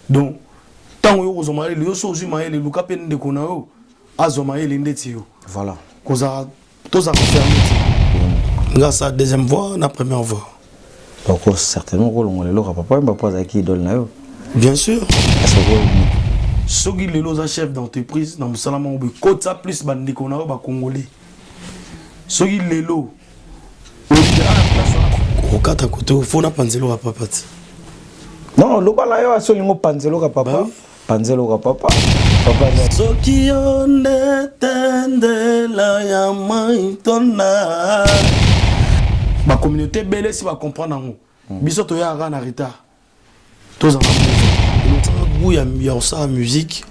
Donc, tant que vous avez le sozu maé le luka pen de konao, azomaé l'indetio. Voilà. Koza, tous à faire. Grâce à la deuxième voix, la première voix. Donc, certainement, on est là, papa, papa, qui idole na yo. Bien sûr. Ce qui est le chef d'entreprise, dans le salama, on peut ça plus bandi konao ba congolais. Ce qui est le au kata côté, il faut na panzelo à papa. Non, le bala yo asolingo panzelo ka papa. Panzelo ka papa. Papa Soki onde tende la ya maitona. Ma communauté belle si va comprendre ngo. Biso to ya ran en retard. Tous en le goût ya ça musique.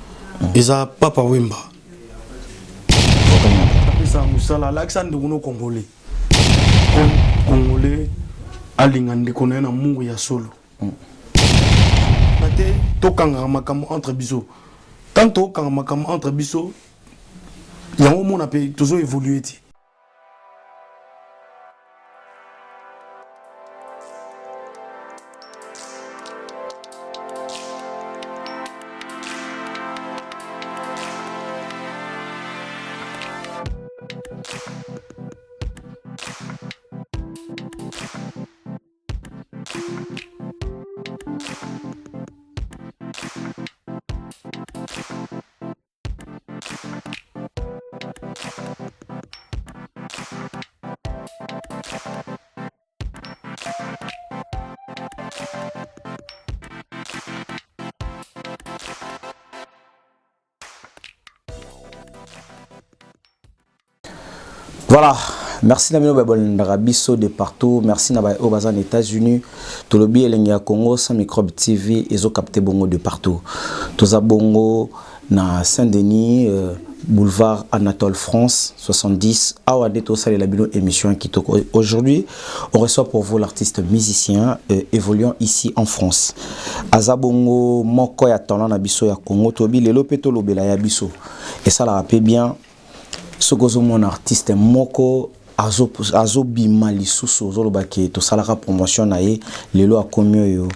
Eza papa Wemba. Ça musala l'accent de nos congolais. Congolais alingandi connaît na mungu ya solo. Tokanga makam entre biso. Tant tokanga makam entre biso, il y a un monde qui a toujours évolué. Voilà, merci Namino Babol de partout, merci Nabaye Obazan États-Unis, tout le bien Lengia Congo, sans microbe TV, et zo capté bongo de partout. Toza bongo na Saint-Denis, boulevard Anatole France 70. Awade to sale la bino émission qui aujourd'hui, on reçoit pour vous l'artiste musicien évoluant ici en France. Azabongo moko ya talent na biso ya Congo, tobi lelo peto lobela ya biso. Et ça la rappelle bien. Ce que mon artiste moko azo bimali susu zolobaki to salaka promotion nae lelo akomio yo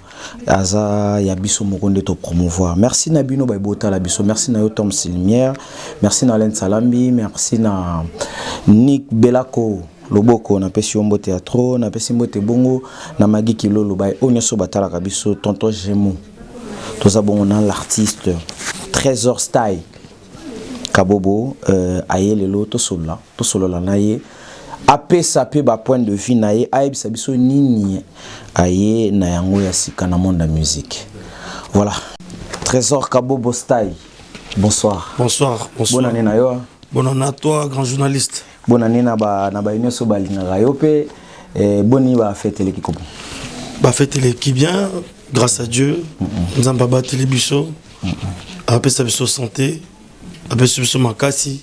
aza ya biso mokonde to promouvoir. Merci na bino baibota la biso, merci na yo Tom Silmière, merci na Len Salambi, merci na Nick Belako loboko na pesi ombo théâtre na pesi mbote bongo na Magi Kilolo bay onyoso batala ka biso tonton Jemu. Toza bongo na l'artiste Trésor Style Kabobo aye lelo to solo la naye apé sapé ba point de vue naye aye bisabiso nini aye na yango ya sika na monde de musique. Voilà. Trésor Kabobo Style. Bonsoir. Bonsoir. Bonne année na yo. Bonne année à toi, grand journaliste. Bonne année na ba inyoso balinga yo pe boni ba fête l'équipe. Ba fête l'équipe bien grâce à Dieu. Nous avons battu les biso. Apé sabiso santé. Après ce makasi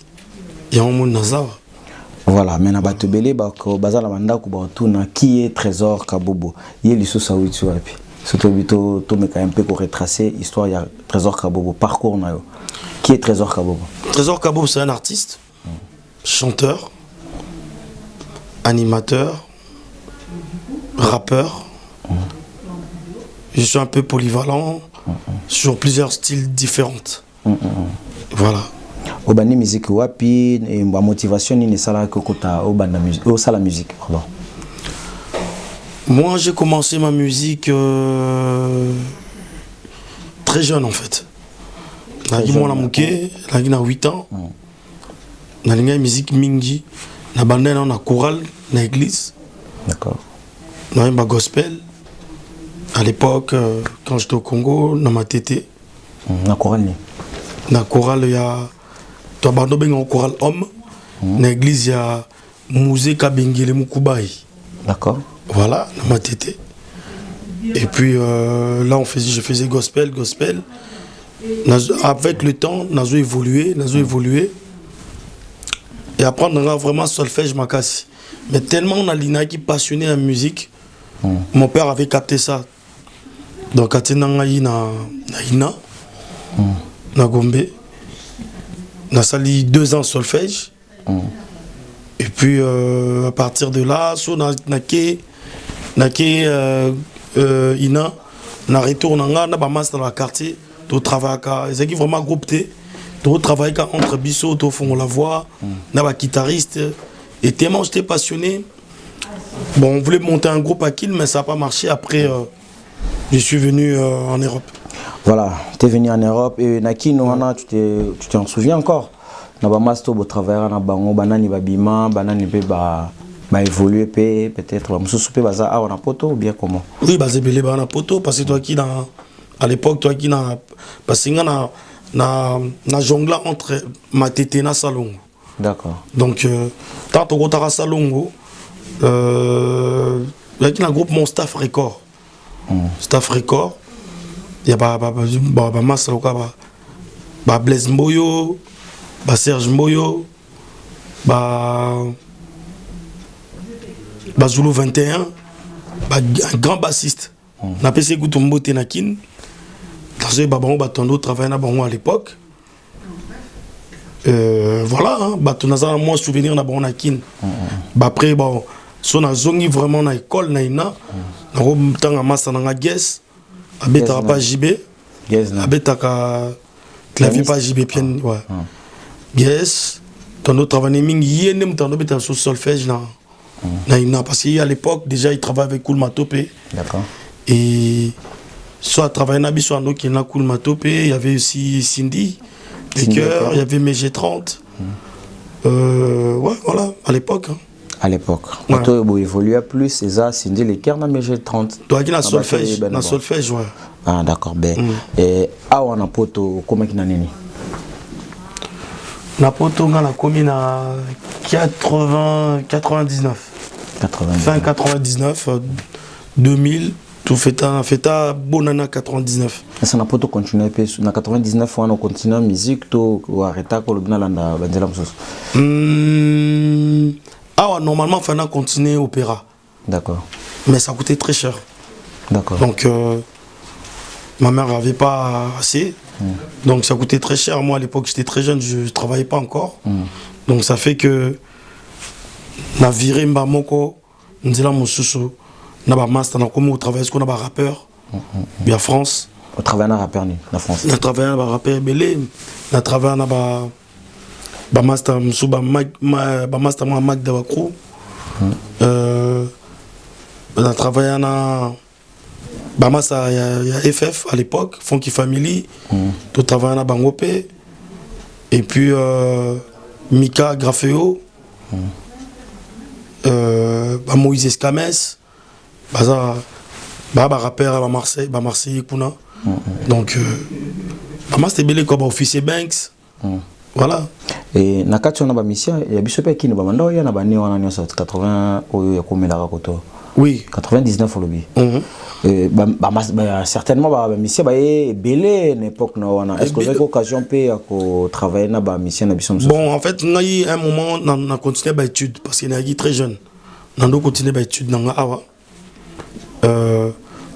il y a un monde nazar. Voilà, mais na bato belé bako bazala mandako ba tuna qui est Trésor Kabobo. Yeli so sawitu wapi. Surtout bito to me un peu pour retracer histoire ya Trésor Kabobo parcours na yo. Qui est Trésor Kabobo? Trésor Kabobo c'est un artiste, chanteur, animateur, rappeur. Je suis un peu polyvalent sur plusieurs styles différents. Voilà. Obani musique wapi et ma motivation ni sala kokota obanda musique au sala musique pardon. Moi j'ai commencé ma musique très jeune en fait. Nagi mwana muke, nagi na 8 ans. Na linga musique mingi, na banda na chorale na église. D'accord. Na ma gospel. À l'époque quand j'étais au Congo, na ma tété. Na chorale ni. Na chorale il y a toi bando benga chorale homme. Na église il y a musée Kabengele Mukubai. D'accord. Voilà, na ma tété. Et puis là je faisais gospel. Avec le temps, nous avons évolué. Et après, on a vraiment solfège makasi. Mais tellement on a l'ina qui passionné en musique, mon père avait capté ça. Donc, quand on a ina, na Gombe, on a sali 2 ans solfège. Et puis, à partir de là, on a ina, na retour na ba master dans le quartier to travailler ka ezaki vraiment groupe T to travailler ka entre biso to fond la voix na ba guitariste et tellement j'étais passionné. Bon, on voulait monter un groupe à Kiel mais ça n'a pas marché. Après je suis venu en Europe. Voilà, tu es venu en Europe et Naki tu t'en souviens encore? Na ba master bo travailler na bango banani babima banani pe ba évoluer peut-être ba mususu pe baza a na poto ou bien comment? Oui, bah c'est belé ba na poto parce que toi qui à l'époque toi qui na parce que na jongla entre Matete na Salongo. D'accord. Donc tant au Gotara Salongo il y a un groupe mon staff record. Staff record. Il y a ba Massa ba Blaise Mboyo, ba Serge Mboyo, ba Zulu 21, ba un grand bassiste. Na PC Goutumbo Tenakin. Parce que Babon Batondo travaillait na Bango à l'époque. Voilà, hein, Batonaza moi souvenir na Bango Nakin. Bah après bon, son a zongi vraiment na école na ina. Na tanga massa na guess. Abeta pas JB. Abeta ka clavier pas JB piano ouais. Yes. Tondo travaillait mingi yene mtando beta sur solfège na. Na parce qu'à l'époque déjà il travaillait avec Cool Matopé. D'accord. Et soit travaillé na biso ando qui na Cool Matopé, il y avait aussi Cindy Baker, il y avait MG30. Ouais, voilà, à l'époque. Hein. À l'époque. Ouais. Toi, vous évoluez plus, c'est ça, Cindy Baker na MG30. Toi qui na solfège, ouais. Ah d'accord, ben. Et awa na poto comment qui na nini? Na poto nga na komi na 99. Fin 99, 2000. Tout fait à bonana 99. Ça n'a pas tout continué. En 99, on a continué la musique, tout arrêté à Colobina Ah, normalement, on a continué l'opéra. D'accord. Mais ça coûtait très cher. D'accord. Donc, ma mère n'avait pas assez. Donc, ça coûtait très cher. Moi, à l'époque, j'étais très jeune, je ne travaillais pas encore. Donc, ça fait que. Na viré Mbamoko, Nzela Moussoussou. On a master, on a travaillé avec un rappeur en France. On travaille avec un rappeur en France. On a travaillé avec un rappeur belé. On a travaillé avec un master, un Mac Davacrou. On a travaillé avec un master, il y a FF à l'époque, Funky Family. On a travaillé avec Bangopé. Et puis Mika Grafeo. Moïse Escames. Rappeur à Marseille, Marseille Kuna. Donc, c'était bien comme officier Banks. Voilà. Et Nakati on a mission, il y a Bissopé qui nous demande, il y a Nabani on a 80 au Yakomela Rakoto. Oui. 99 au lobby. Certainement, la mission est belle à l'époque. Est-ce que vous avez l'occasion de travailler dans la mission? Bon, en fait, on a eu un moment, on a continué mes études parce qu'on est très jeune. On a continué mes études dans la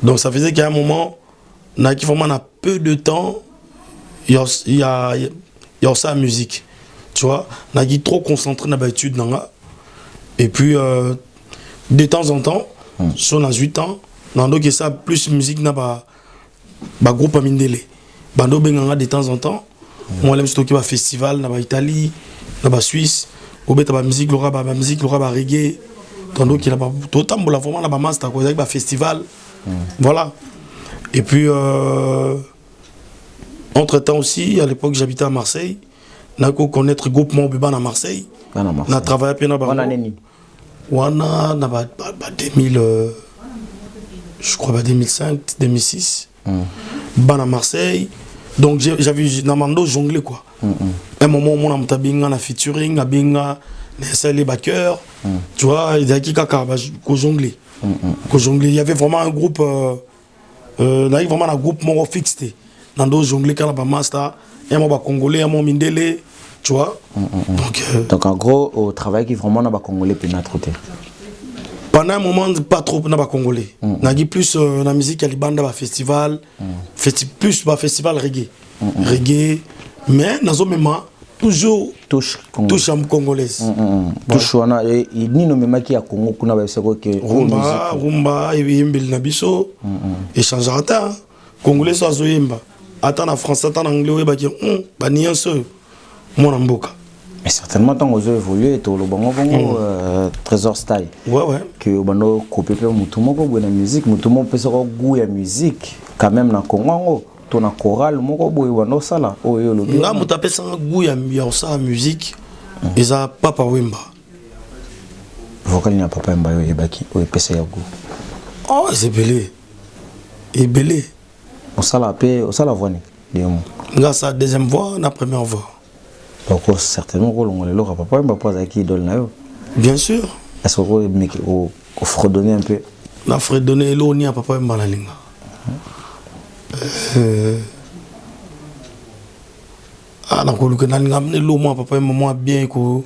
donc ça faisait qu'à un moment, on a vraiment peu de temps, il y a ça la musique. Tu vois, on a trop concentré dans l'étude. Et puis, de temps en temps, si on a 8 ans, on a ça plus musique dans le groupe à Mindele. De temps en temps, on a stocké un festival dans l'Italie, dans la Suisse, on a la musique, la musique, la reggae. Tandis qu'il y a tout le temps, vraiment, la master, un festival. Voilà. Et puis, entre-temps aussi, à l'époque, j'habitais à Marseille. On a connaître le groupe Moubiban à Marseille. On a travaillé à Pénaba. On a 2000, je crois, 2005, 2006. Ban à Marseille. Donc, j'avais jonglé, quoi. Un moment où on a featuring, les backers, tu vois, il y a qui jonglé. Il y avait vraiment un groupe, vraiment un groupe fixé. Dans d'autres jonglés, quand on a master, un mot congolais, un mot mindele, tu vois. Donc en gros, au travail qui vraiment n'a pas congolais pénétré. Pendant un moment, pas trop n'a pas congolais. On a plus la musique à l'Ibanda, festival, plus festival reggae. Reggae, mais dans un moment, toujours touche congolaise. Touche wana ni no memaki ya Congo kuna ba seko ke rumba yembel na biso échangera ta congolais so azoyemba ata na français ata na anglais ba ki ba nianso mona mboka. Mais certainement tant aux évolué tout le bongo trésor style. Ouais. Que bando copier pe mutu moko bo na musique, mutu moko pesa ko goût ya musique quand même na Congo. Ton chorale moko boy wano sala oyo lobi nga mutapesa goût ya sa musique eza Papa Wemba vocal ni Papa Wemba yo yebaki o pesa ya goût c'est belé et belé on sala voix ni demo nga sa deuxième voix na première voix donc certainement ko longole lo Papa Wemba poza ki idole na yo bien sûr est-ce que o fredonner un peu na fredonner lo ni Papa Wemba na linga na koluka na ngamne lo moi Papa Wemba bien ko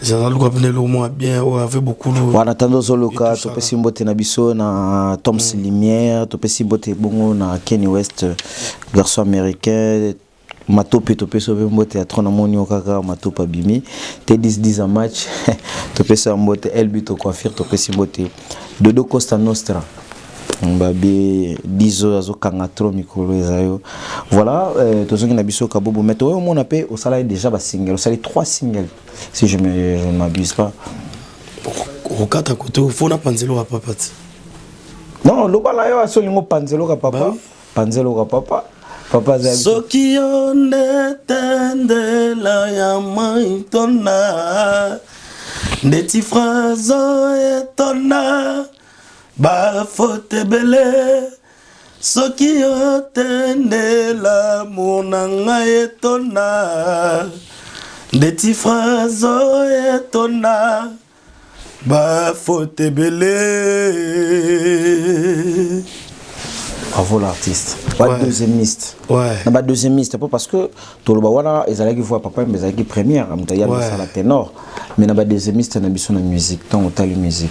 j'ai lu ko lo moi bien avec beaucoup de wana tando zoloka to pesi mbote na biso na Tom Limière to pesi mbote bongo na Kanye West garçon américain matope to peso mbote ya trona moni okaka matopa bimi te 10 en match to pesa mbote elbi to coiffure to pesi mbote Dodo Costa Nostra babi 10 ans azokanga trop mikolo ezayo voilà tozongi na biso kabobo mais to on appelle au salaire déjà ba single au salaire 3 singles si je ne m'abuse pas okata koto fona panzelo ka papa non lo bala yo asolingo panzelo ka papa panzelo ka papa za soki onde tende la ya maitona ndeti frazo etona ba fote belé soki otende la monanga etona ndeti frazo etona ba fote belé. Bravo l'artiste. Pas deuxiémiste. Ouais. Pas deuxiémiste parce que tout le bawana ils allaient voir papa mais ils allaient première am tayal ça la ténor mais na ba deuxiémiste na biso na musique tant autant la musique.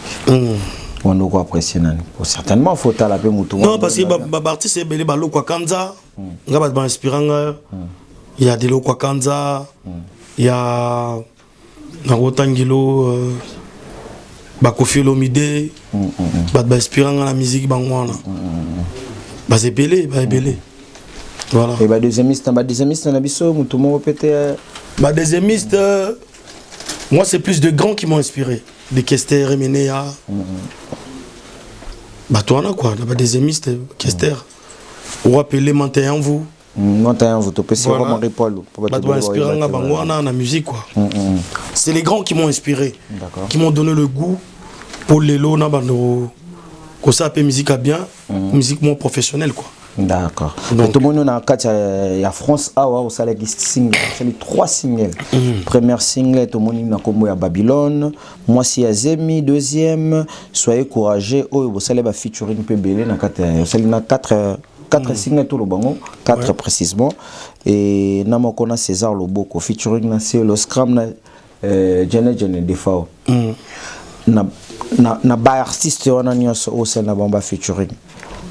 On doit apprécier nani. Certainement faut ta la pe mutu. Non parce que ba artiste est belé ba lo kwa kanza. Nga ba inspirant il y a des lo kwa kanza. Il y a na Rotangilo ba Koffi Olomide. Ba inspirant la musique bangwana. Bah c'est belé, voilà. Et bah deuxiémiste na biso mutu mo pété bah deuxiémiste moi c'est plus de grands qui m'ont inspiré, des Kester et Menea. Bah toi là quoi, bah deuxiémiste Kester. On appelé Mantayan vous. Mantayan vous to pesi vraiment Paul. Bah toi inspirant na bangwana na musique quoi. C'est les grands qui m'ont inspiré, qui m'ont donné le goût pour les lots na bando. Que ça appelle musique à bien, musique moins professionnelle quoi. D'accord. Donc tout le monde a il France au salaire single, c'est 3 singles. Première single tout le monde a comme ya Babylone, moi si Azemi deuxième, soyez courageux au salaire ba featuring PBL na 4 singles tout le bango, 4 précisément et na mokona César Loboko featuring na c'est le scrum na Jene Defao. Na ba artiste wana nyonso au sein na bamba featuring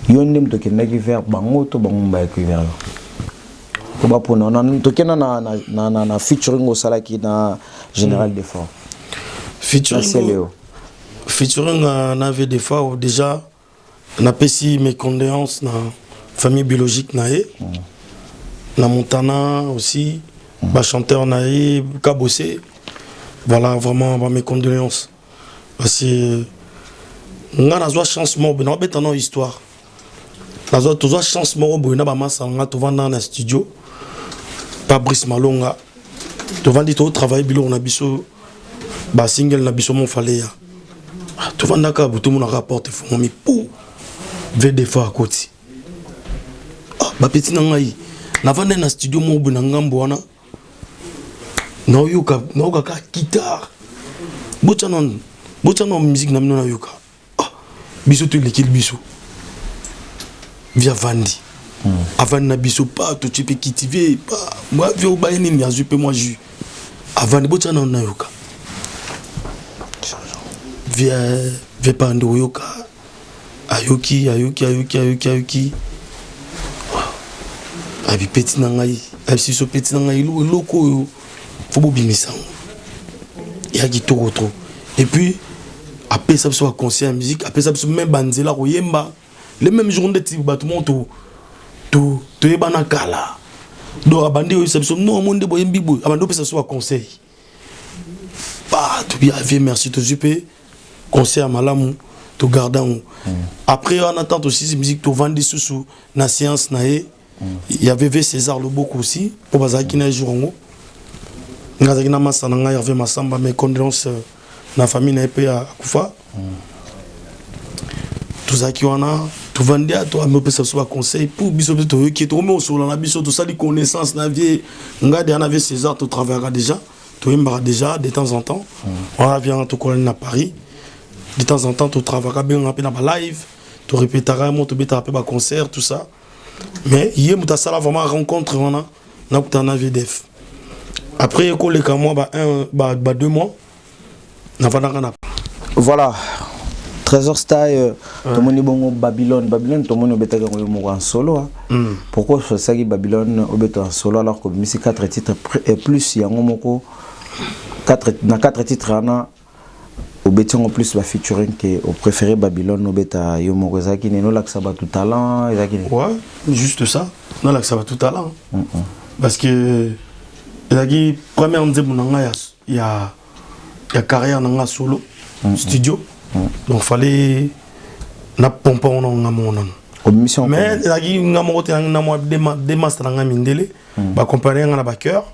yonde mtoke ndaki vers bango to bango ba ki vers ko ba pona na toke na featuring au salaki na général Defao featuring na avait Defao déjà na pesi mes condoléances na famille biologique na na Montana aussi ba chanteur na Kabossé voilà vraiment mes condoléances. Parce que on a la chance moi on a une histoire la chance moi on a massa on a tout dans le studio Fabrice Malonga tu vas dire tout travail bilo on a biso ba single na biso mon fallait ya tu vas ndaka tout mon rapport font mais pour des fois à côté ba petit nangai na vendre na studio mo bu na ngambo wana na yuka ka guitare bochanon musique na mino na yuka biso to l'équipe biso via Vandi avant na biso pas tout tu peux cultiver pas moi vio ba ni ni azupe moi jus avant bochanon na yuka via pando yuka ayoki abi petit na ngai abi so petit na ngai loko faut bobimisa ya kitoko trop et puis après ça soit conseil en musique après ça même banzela koyemba les mêmes journées de battement tout yebana kala do abandi o ça non monde boyembi boy abando ça soit conseil bah tout bien merci tout jupe conseil à malamu to gardant après on attend aussi ces musique to vendre sous na séance na il y avait V César Loboko aussi pour bazaki na journaux ngazaki na masana nga Hervé Massamba mes condoléances na famille na pe à Kufa tout ça qui on a tout vendre à toi me peut ça soit conseil pour biso to qui to me sur la biso tout ça les connaissances na vie ngade na V César to travaillera déjà to imbara déjà de temps en temps on vient to connaître à Paris de temps en temps tu travailleras bien un peu dans la live tu répéteras un mot tu bêta un concert tout ça mais hier tu as vraiment rencontre on a VDF après école les mois bah 2 mois n'a pas n'a voilà Trésor Style tout le monde bon Babylone tout le monde bêta en solo pourquoi ça qui Babylone au bêta en solo alors que mais c'est 4 titres et plus il y a un moko 4 titres on au béton en plus va featuring que au préféré Babylone au bêta yo mokozaki neno laksaba tout talent ouais juste ça non laksaba tout talent parce que il première nzemuna il y a carrière nanga solo studio donc fallait na pompa on ngamona mission mais il ngamo te na mo des master nga mindele ba comparer nga na ba cœur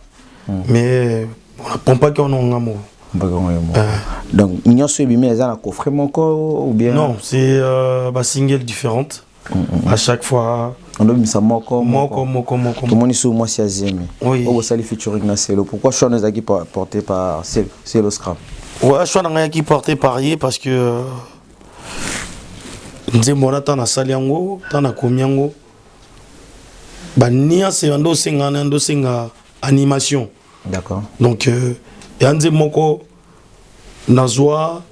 mais on a pompa que on ngamo. Donc, il y a un coffret ou bien non, c'est single différente. À chaque fois. On a mis ça moko. Tout le monde est sur moi si azemi. Oui. On va featuring na Celo. Pourquoi je suis qui porté par Celo Scrap? Ouais, je suis qui porté par Yé parce que nzemona tana saliango, tana komiango. Ba nia c'est ando senga animation. D'accord. Donc yanze moko nazwa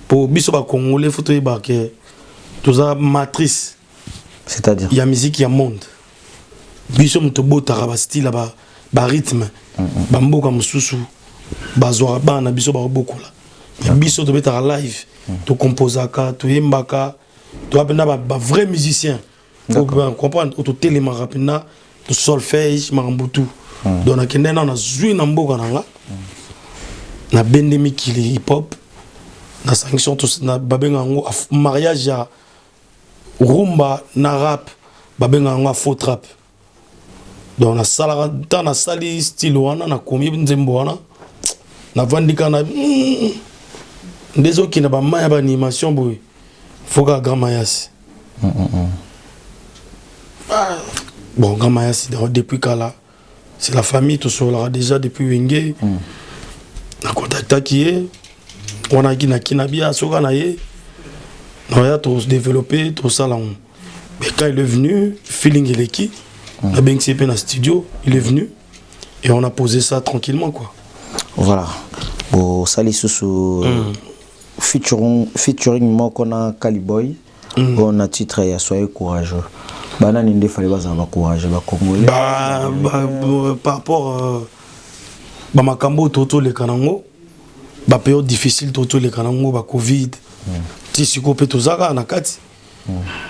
pour biso ba congolais faut que tout ça matrice c'est-à-dire il y a musique il y a monde biso mto botara ba style ba rythme ba mboka mususu bazwa bana biso ba bokola biso to betara live to composaka to yembaka to apena ba vrai musicien pour comprendre to téléma rapidement to solfège marambutu donc na kende na zui na mboka nanga na bendemi kili hip hop na sanction to na babenga ngo mariage ya rumba na rap babenga ngo faux trap donc na sala ta na sali style wana na komi nzembo wana na vandika na ndezo ki na ba maya ba animation boy foka grand mayasi bon grand mayasi depuis kala c'est la famille tout ça déjà depuis Wenge na contact qui est on a na kinabia soka na ye on a tout développé tout ça là mais quand il est venu feeling il est qui a bien que dans studio il est venu et on a posé ça tranquillement quoi voilà bon sali sous featuring moi qu'on a Caliboy on a titre ya soyez courageux bana ninde fallait bazaba courageux ba congolais par rapport ba makambo toto le kanango ba période difficile toto le kanango ba covid ti siko pe tozaka na kati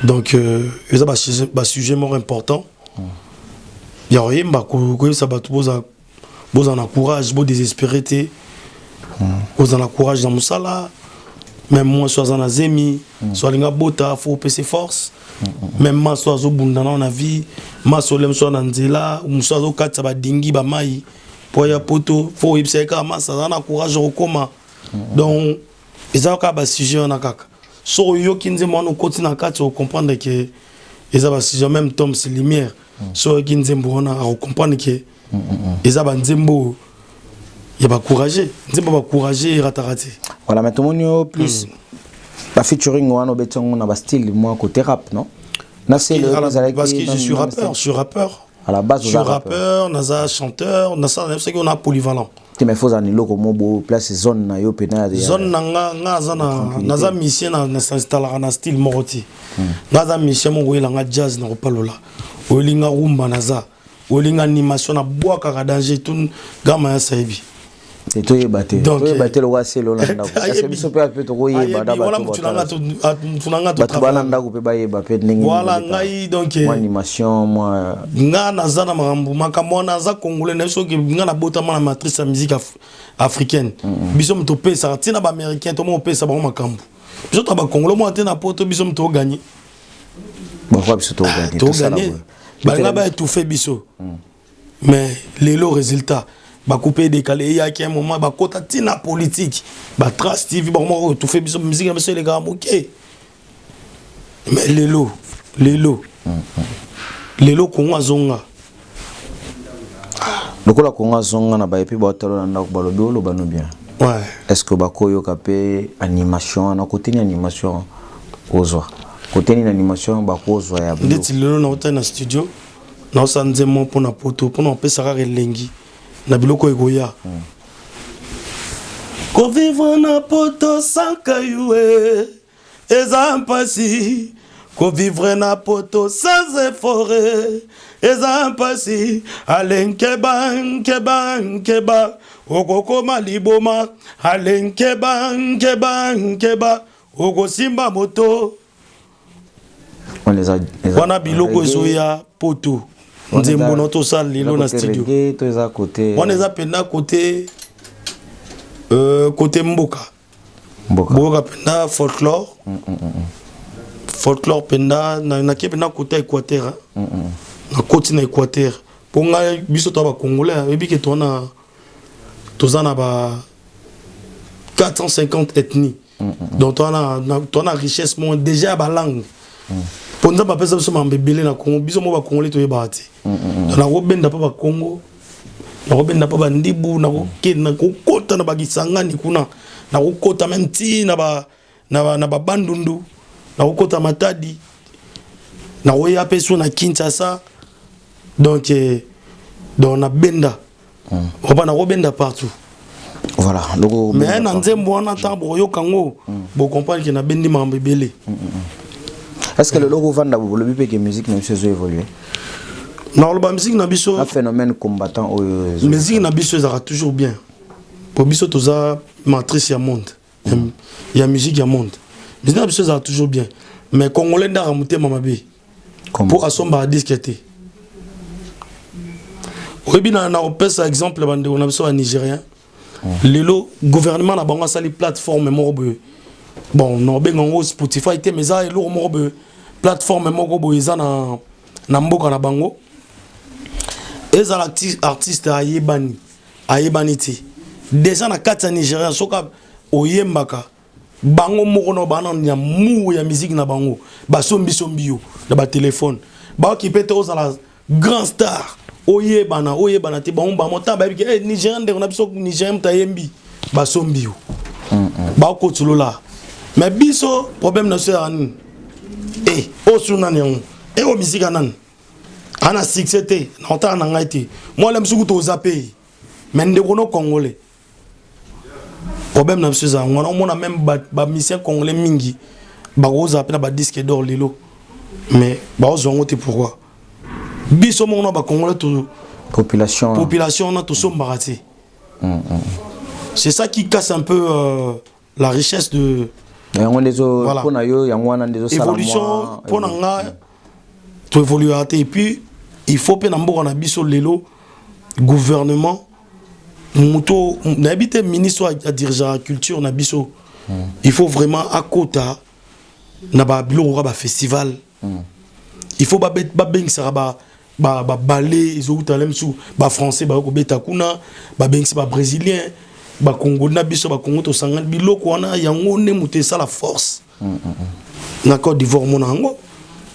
donc ça ba sujet mort important ya oyemba ko ça ba boza na courage bo désespéré té boza na courage dans musala même moi soit en azemi soit linga bota faut pc force même moi soit zo bunda na vie ma solem soit na nzela musa zo katsa ba dingi ba mai pour ya poto faut ibseka ma ça na courage okoma donc ça ka ba sujet on a kaka so yo kinze mo no koti na kati o comprendre que ça ba sujet même Tom c'est lumière so kinze mbona o comprendre que ça ba nzembo il va courager nzembo ba courager ratarate voilà mais tout le monde plus la featuring wana betongo na ba style moi côté rap non na c'est le parce que je suis rappeur à la base je suis rappeur naza chanteur na ça c'est qu'on a polyvalent te me faut anilo comme bo place zone na yo pena zone nga zana naza musicien na s'installer na style moroti naza musicien mo wela nga jazz na opalola olinga rumba naza olinga animation na bois kaka danger tout gama ya saibi c'est toi batté le roi c'est l'Olanda parce que biso pe peut to yeba da voilà tunanga to travailler ko pe ba yeba pe ndenge voilà ngai donc animation moi nga nazana makambo makambo naza congolais na biso ke nga na botama na matrice ya musique africaine biso mto pesa tina ba américain to mo pesa ba makambo biso to ba congolais mo tina poto biso mto gagner ba quoi biso to gagner ba nga ba étouffé biso mais lelo résultat ba couper décalé il y a un moment ba kota tina politique ba trace TV ba mo tout fait biso musique na biso les gars OK mais lelo kongo azonga lokola kongo azonga na ba epi ba talo na ndako ba lobi lo bano bien ouais est-ce que ba koyo kapé animation na côté ni animation ozwa côté ni animation ba kozwa ya bilo ndeti lelo na ota na studio na osanze mo pona poto pona pesa ka relengi na biloko egoya ko vivre na poto sans caillou eza mpasi ko vivre na poto sans effort eza mpasi alenkeba okokoma liboma alenkeba okosimba moto wana biloko ezoya poto nzembo na tosala lelo na studio wana eza penda côté mboka penda folklore penda na ke penda côté équateur na côté na équateur pour nga biso to ba congolais ebi ke tona tozana ba 450 ethnies donc tona richesse mon déjà ba langue Ponza ba pesa biso mambebele na Congo biso mo ba congolais to yebati na robenda pa ba Congo na robenda pa ba ndibu na kokena kokota na bakisangani kuna na kokota même ti na ba bandundu na kokota matadi na oya peso na Kinshasa donc na benda on na robenda partout voilà mais na nzembo wana tambo yo kango bo comprendre que na bendi mambebele. Est-ce que le logo vanda le bipé que musique n'a pas évolué? Non, la musique n'a pas un phénomène combattant. La musique n'a pas ça toujours bien. Pour biso toza matrice ya monde. Il y a musique ya monde. La musique n'a pas toujours bien. Mais congolais n'a pas monté mamabe. Pour asomba disqueté. Oui, bien na opes exemple bande on a besoin nigérien. Le gouvernement na bango sali plateforme morbe. Bon, non ben en Spotify té mais ça lourd morbe plateforme moko boyeza na mboka na bango. Eza artiste ayebani ti. Déjà na kata Nigeria soka oyembaka bango moko no bana ya mou ya musique na bango. Ba sombi yo na ba téléphone. Ba ki pete ozala grand star. Oyebana te bango ba monta ba bi Nigérian de on a biso Nigérian tayembi ba sombi yo. Ba ko tsulola. Mais biso problème na so an o suna ne o musique anan ana succès te na ota na ngaiti moi lem suku to zapé mais ndeko no congolais problème na so za ngona mona même ba musicien congolais mingi ba ko zapé na ba disque d'or lelo mais ba o zongo te pourquoi biso mo ba congolais to population na to sombarati. C'est ça qui casse un peu la richesse de voilà. Évolution pour nga to évoluer et puis il faut pe nambo na biso lelo gouvernement muto n'habite ministre à diriger la culture na biso il faut vraiment à kota na ba bilo ba festival il faut ba beng ça ba ballet ils ont talent sous ba français ba ko beta kuna ba beng ba brésilien ba Congo na biso ba Congo to sangana biloko wana yango ne muté ça la force na Côte d'Ivoire monango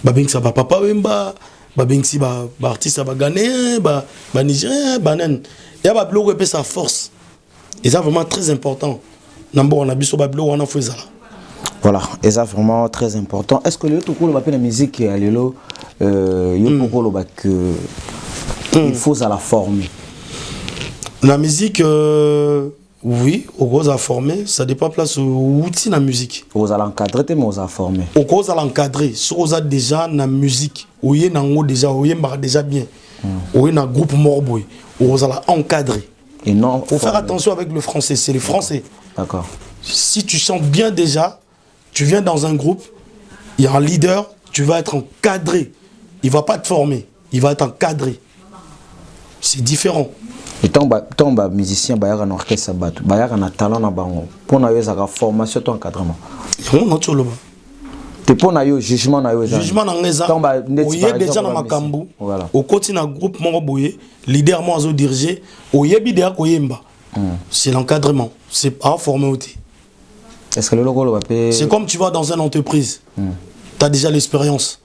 ba bengisa ba papa wemba ba bengisi ba artiste ba ghanéen ba nigérien ba nen ya ba biloko pe sa force et ça vraiment très important nambo na biso ba biloko wana fozala voilà et ça vraiment très important. Est-ce que le tout cool ba pe la musique ya lelo yo poko ba que il faut à la forme la musique oui, au gros à former, ça dépend place où tu la musique. Aux à l'encadrer, mais aux à former. Au gros à l'encadrer, sur aux déjà la musique, où y est déjà, où y est déjà bien. ou un groupe morboy, ou allez encadrer. Et non. Faut faire attention avec le français, c'est les Français. D'accord. Si tu chantes bien déjà, tu viens dans un groupe, il y a un leader, tu vas être encadré. Il ne va pas te former, il va être encadré. C'est différent. Et tant que musicien, il y a un orchestre, il y a un talent pour une formation, ton encadrement. Tu pour un jugement, jugement déjà dans ma cambo. Au côté d'un groupe morboyé, leader moi zo diriger, au yebidea koyemba. C'est l'encadrement, c'est pas former. Est-ce que le logo c'est comme tu vas dans une entreprise. Tu as déjà l'expérience.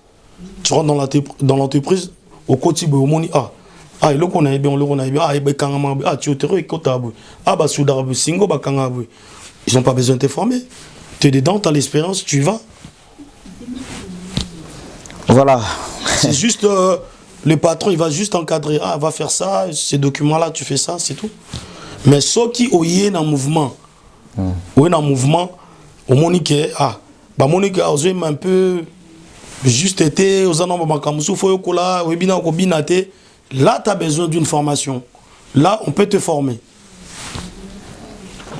Tu rentres dans l'entreprise, au côté de moni ah le qu'on a bien ah ben kangama ah tu es kotabu ah bah soudabu singo ba kangabu. Ils n'ont pas besoin de te former. Tu es dedans, tu as l'expérience, tu vas. Voilà. C'est juste le patron, il va juste encadrer. Ah, va faire ça, ces documents-là, tu fais ça, c'est tout. Mais ceux qui ont eu un mouvement, ou un mouvement, au monique, ah, bah monique, un peu juste été, aux anomos bakamusu, foyokola, webina kobinate. Là, tu as besoin d'une formation. Là, on peut te former.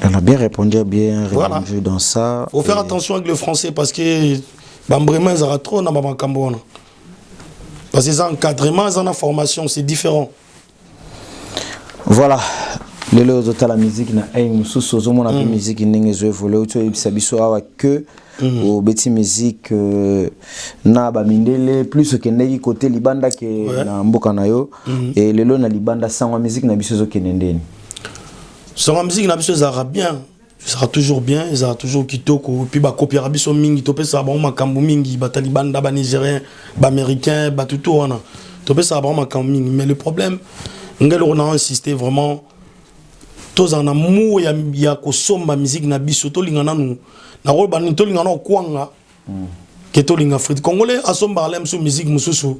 On a bien répondu, voilà. Dans ça. Il faut faire attention avec le français parce que vraiment, ça trop dans ma cambone. Parce que ça encadrement, ça formation, c'est différent. Voilà. Les autres la musique na la musique n'engage évoluer tu que au beti musique na ba mindele plus que ndeki côté libanda que na mboka na yo et lelo na libanda sans musique na biso zo kenendeni. Sans musique na biso ça bien. Ça sera toujours bien, ça sera toujours kitoko. Puis bah copier biso mingi, topé ça ba makambu mingi, ba talibanda, ba nigérien, ba américain, ba tout wana. Topé ça ba makambu mingi. Mais le problème, on a insisté vraiment. Tous en amour, il y a que somma musique na biso, to lingana nu. Na roba ni to lingana kwanga. Que to linga Afrique congolais a somba lem so musique mususu.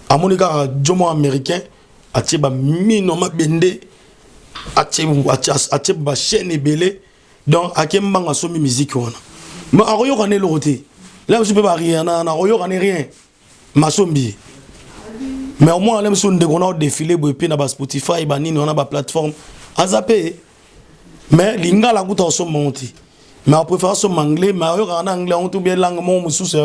Amonika jomo américain, atiba mino mabende. Ache ba chaîne belé donc akembanga somi musique wana mais aroyo kané loté là je peux pas rien na aroyo kané rien masombi mais au moins même si on a défilé puis na ba Spotify ba nini on a ba plateforme azapé mais lingala kuta so monti mais on préfère so anglais mais aroyo kana anglais on tout bien langue mon mususu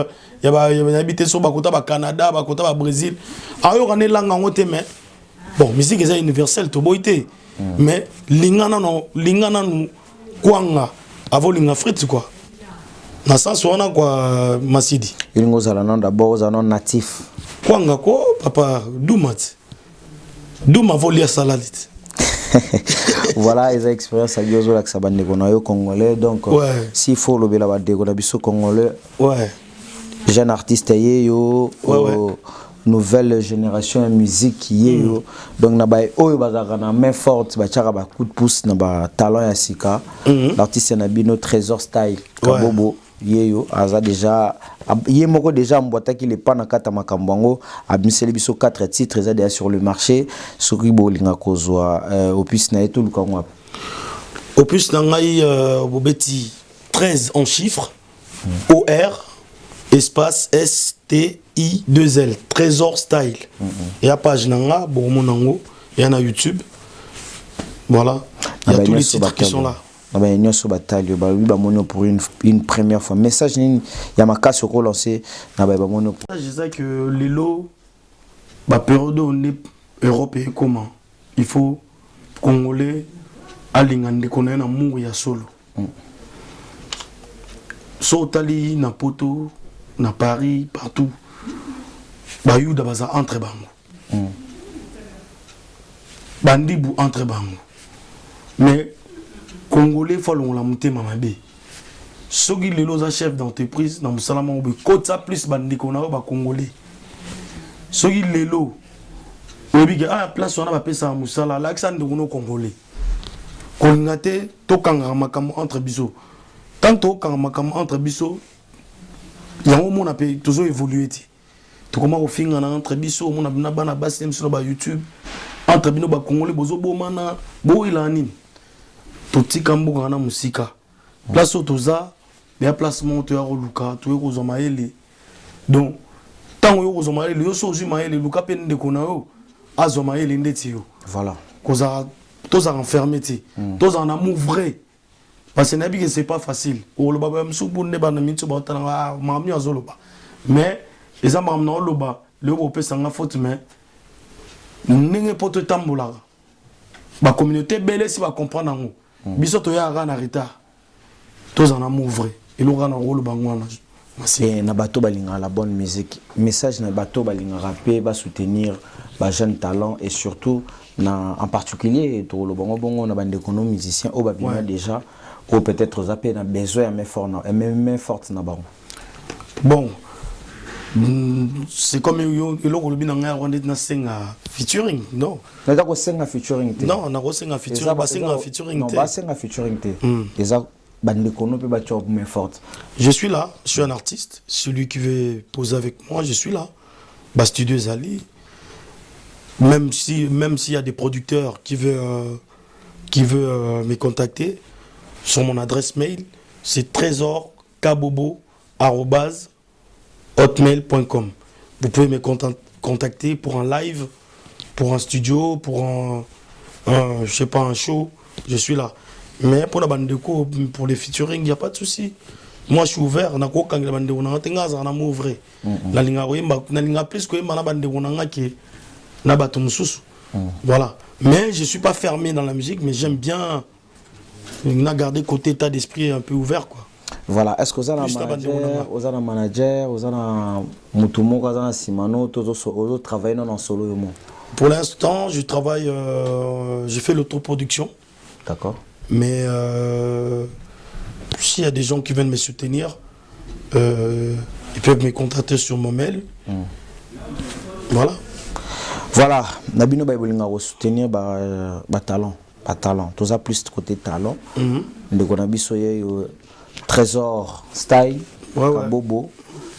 ya ba habité so ba kuta ba Canada ba kuta ba Brésil aroyo kané langue ngote mais bon musique est universelle to boité. Mais lingana no kwanga avant linga frite quoi. Na sens on a quoi Masidi. Il nous a non d'abord aux non natif. Kwanga ko papa Doumat. Douma volia salalit. Voilà les expériences à Diozo la sabande konayo congolais donc s'il faut le bela bade ko biso congolais. Ouais. Jeune artiste yo nouvelle génération de musique qui est donc na ba oyo bazaka na main forte ba tchaka ba coup de pouce na ba talent ya sika l'artiste na bino Trésor Style Kabobo yeyo aza déjà yemoko déjà mbota ki le pas na kata makambango abiseli biso 4 titres eza déjà sur le marché soki bolinga kozwa opus na eto lukango opus na ngai bobeti 13 en chiffres OR espace STI2L Trésor Style. Il y a page nanga Bomonango, il y en a YouTube. Voilà, il y a tous les titres qui sont là. Pour une première fois. Message il y a ma casse au lancé. Je disais que l'élo, la période où on est européen comment il faut congolais alingande connaître amour ya solo. So tali na poto na Paris, partout. Bayou d'Abaza entre bango. Bandibou entre bango. Mais Congolais, il faut la monter mamabé. Ceux qui les chef d'entreprise, dans le salama, côte ça plus bandi qu'on a Congolais. Ceux qui les lots, ah place on a pas ça à Moussala, l'accent de nos Congolais. Congate, tokanga makam entre biso. Tant tokanga makam entre biso. Il y a un monde qui a toujours évolué. Tu commences au fin entre biso, on a bana bas sur YouTube. Entre bino ba Congolais bozo bo mana bo ilani. Toti kambo kana musika. Place au toza, mais placement tu as Luka, tu es aux Maele. Donc tant que aux Maele, yo soji Maele, Luka pen de konao. azoma elende tio. Voilà. Koza tous enfermé ti. Tous en amour vrai. Parce que c'est pas facile. O lo baba msubu ne ba na mintu ba tanga mamni azoloba. Mais les amam na loba le bo pe sanga faute mais ninge poto tambola. Ba communauté belé si va comprendre ngo. Biso to ya ga na retard. Tous en amour vrai. Et nous gana rôle bangwana. Et na bato balinga la bonne musique. Message na bato balinga rapper, ba soutenir ba jeunes talents et surtout na en particulier to lo bango bongo na bande kono musiciens au babina déjà ou peut-être zapper na besoin mais fort na même forte na bango. Bon. C'est comme lo ko bina nga rwanda na senga featuring non. Na ko senga featuring te. Non, na ko senga featuring ba senga featuring te. Non, ba senga featuring te. Eza bande kono pe ba job mais forte. Je suis là, je suis un artiste, celui qui veut poser avec moi, je suis là. Bah Studio Zali. Même s'il y a des producteurs qui veulent me contacter sur mon adresse mail, c'est trésorkabobo@hotmail.com. Vous pouvez me contacter pour un live, pour un studio, pour je sais pas, un show, je suis là. Mais pour la bande de co, pour les featuring, il n'y a pas de souci. Moi, je suis ouvert. On a quoi quand la bande de on a ouvert. La ligne plus que la bande de on a qui voilà. Mais je suis pas fermé dans la musique, mais j'aime bien garder côté état d'esprit un peu ouvert quoi. Voilà. Est-ce que vous avez un manager, vous avez un mutumo, vous avez un simano, vous travaillez dans solo? Pour l'instant, je travaille, je fais l'autoproduction. D'accord. Mais s'il y a des gens qui viennent me soutenir, ils peuvent me contacter sur mon mail. Voilà. Voilà, Nabino Baibolinga va soutenir talent. Tout ça plus côté talent. De Gonabiso Trésor Style, Bobo,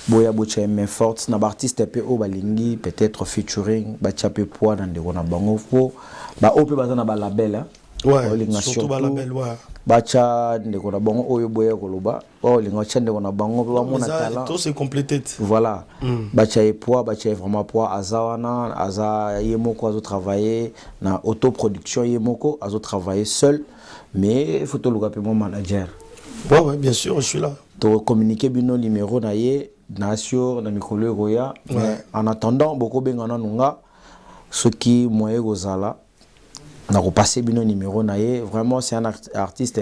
Boya Bocha main forte, na artiste pe o balingi peut-être featuring, ba chape poa dans de Gonabango fo, ba ope bazana ba label. Ouais, surtout ba label ouais. Bacha de Gonabango oyo boya koloba, linga chende Gonabango ba mona talent. Tout c'est complété. Voilà. Bacha et poa, bacha vraiment poa azawana, aza yemoko azo travailler na autoproduction yemoko azo travailler seul, mais il faut to luka pe mon manager. Ouais, bien sûr, je suis là. To communiquer bino numéro na ye na sur na mikolo roya. En attendant beaucoup bengana nunga ce qui moye gozala na repasser bino numéro na ye. Vraiment c'est un artiste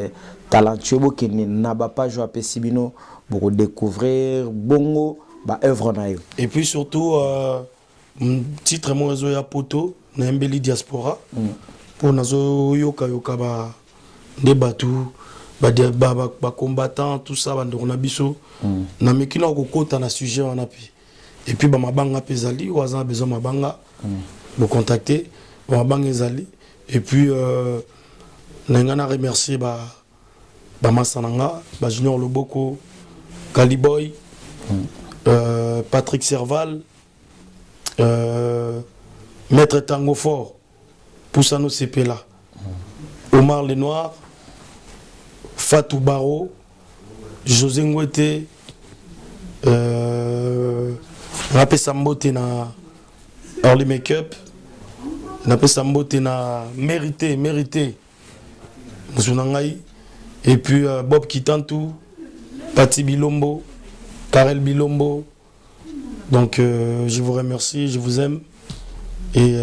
talentueux qui n'a pas joué à Pessibino pour découvrir bongo ba œuvre na ye. Et puis surtout titre mon réseau ya poto na Mbeli diaspora pour nazo yoka ba debatu ba combattant tout ça ba ndona biso na mekina ko kota na sujet wana pi. Et puis ba mabanga pezali waza besoin mabanga me contacter ba mabanga ezali. Et puis nangana remercier ba Masananga, ba Junior Loboko, Caliboy, Patrick Serval, Maître Tango Fort, Poussano Cepela, Omar Lenoir, Fatou Baro, José Ngwete, Rapé Sambote na Early Makeup, Rapé Sambote na Mérité, Moussounangaï, et puis Bob Kitantou, Pati Bilombo, Karel Bilombo. Donc je vous remercie, je vous aime et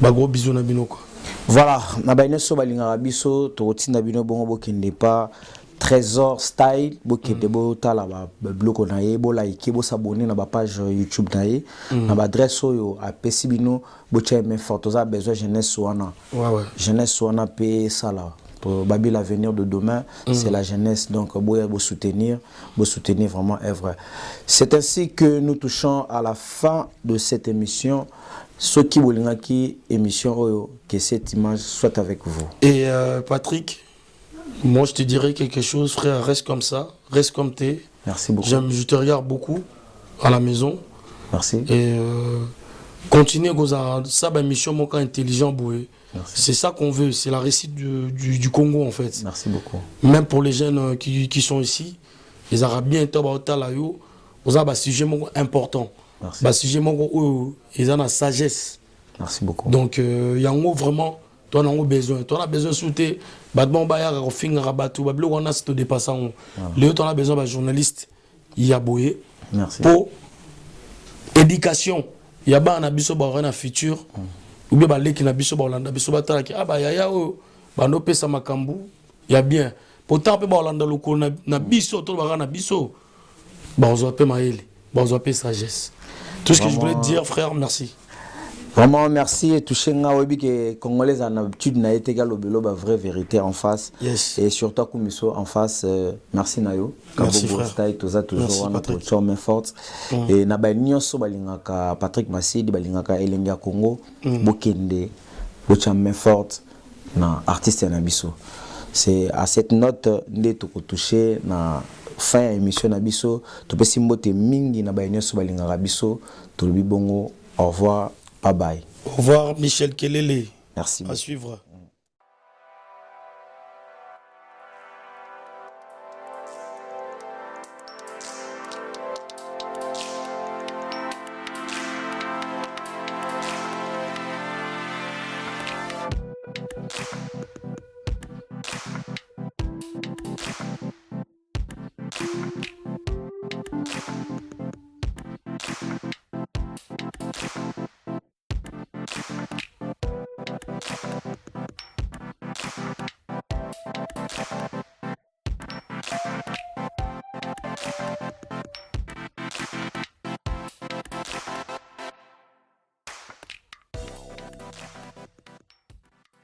gros bisous na bino quoi. Voilà, na baïneso balinga biso to tinda bino bongo bokende pas Trésor Style bokende bo tala ba bloko na ye bo like bo s'abonner na ba page YouTube na ye na ba adresse oyo a Pessibino bo tcheme photos a besoin jeunesse wana. Ouais. Jeunesse wana pe sala. Pour Babi l'avenir de demain, c'est la jeunesse. Donc, vous soutenir vraiment œuvre. C'est ainsi que nous touchons à la fin de cette émission. Ce qui vous qui émission, que cette image soit avec vous. Et Patrick, moi je te dirais quelque chose, frère, reste comme ça, reste comme t'es. Merci beaucoup. Je te regarde beaucoup à la maison. Merci. Et continuez, ça, mission, mon cas intelligent, boué. C'est ça qu'on veut, c'est la réussite du Congo en fait. Merci beaucoup. Même pour les jeunes qui sont ici, les Arabiens, ils ont un sujet important. Ils ont la sagesse. Merci beaucoup. Donc, il y a vraiment, toi, on a besoin. Toi, on a besoin de soutenir. Batman Bayar, au fin, Rabatou, Bablo, on a ce dépassant. Léo, on a besoin d'un journaliste. Il y a Boye. Merci. Pour éducation. Il y a un abisso dans le futur. Ou bien, il y a un abisso dans l'Olanda. Abisso dans l'Olanda. Ah, bah, il y a un peu ça, Makambu. Il y a bien. Pourtant, il y a un Olanda, il y a un abisso, il y a un abisso. Bah, on a un peu maïli. Bah, on a un peu sagesse. Tout ce que je voulais te dire, frère, merci. Vraiment, merci. Et touché, que Congolais en habitude n'a été égal au bélo, la vraie vérité en face. Yes. Et surtout, Koumiso en face. Merci, Nayo. Merci, frère. Toujours notre chum main forte. Et Nabanyo, Balingaka, Patrick Massidi, Balingaka, Elenga Congo, Bokende, Bocham main forte, na artiste Nabiso. C'est à cette note, nous avons touché na fin émission Nabiso. Tu peux simbote mingi na Banyo, Balingaka Biso, tout le bongo. Au revoir. Bye bye. Au revoir, Michel Kelele. Merci. À suivre.